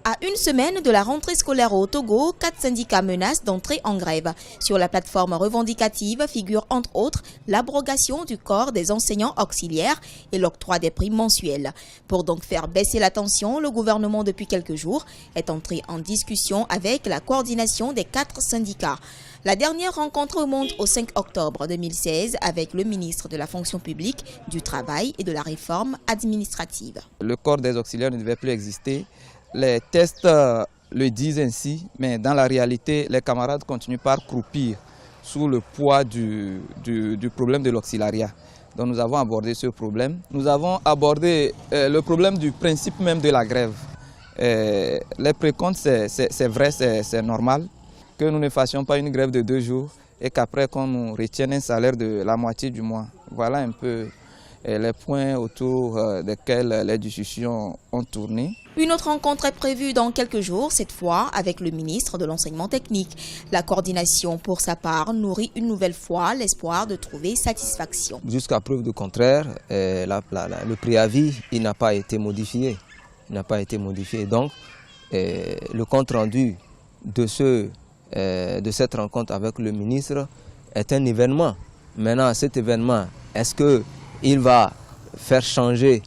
À une semaine de la rentrée scolaire au Togo, 4 syndicats menacent d'entrer en grève. Sur la plateforme revendicative figure entre autres l'abrogation du corps des enseignants auxiliaires et l'octroi des primes mensuelles. Pour donc faire baisser la tension, le gouvernement depuis quelques jours est entré en discussion avec la coordination des 4 syndicats. La dernière rencontre remonte au 5 octobre 2016 avec le ministre de la fonction publique, du travail et de la réforme administrative. Le corps des auxiliaires ne devait plus exister. Les tests le disent ainsi, mais dans la réalité, les camarades continuent par croupir sous le poids du problème de l'auxiliariat. Donc nous avons abordé ce problème. Nous avons abordé le problème du principe même de la grève. Les précomptes, c'est vrai, c'est normal que nous ne fassions pas une grève de 2 jours et qu'après qu'on nous retienne un salaire de la moitié du mois. Voilà un peu les points autour desquels les discussions ont tourné. Une autre rencontre est prévue dans quelques jours, cette fois avec le ministre de l'enseignement technique. La coordination, pour sa part, nourrit une nouvelle fois l'espoir de trouver satisfaction. Jusqu'à preuve du contraire, le préavis n'a pas été modifié. Donc, le compte-rendu de cette rencontre avec le ministre est un événement. Maintenant, cet événement, est-ce qu'il va faire changer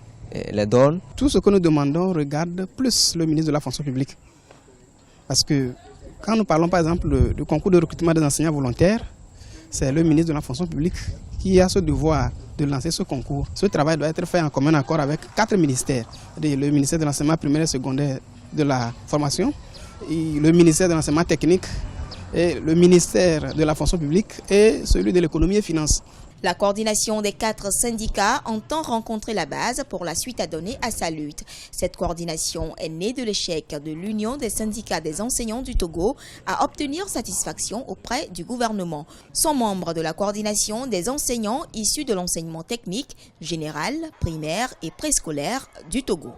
les donnes? Tout ce que nous demandons regarde plus le ministre de la fonction publique. Parce que quand nous parlons par exemple du concours de recrutement des enseignants volontaires, c'est le ministre de la fonction publique qui a ce devoir de lancer ce concours. Ce travail doit être fait en commun accord avec 4 ministères. Le ministère de l'enseignement primaire et secondaire de la formation, et le ministère de l'enseignement technique, et le ministère de la fonction publique et celui de l'économie et finances. La coordination des 4 syndicats entend rencontrer la base pour la suite à donner à sa lutte. Cette coordination est née de l'échec de l'Union des syndicats des enseignants du Togo à obtenir satisfaction auprès du gouvernement. Sont membres de la coordination des enseignants issus de l'enseignement technique, général, primaire et préscolaire du Togo.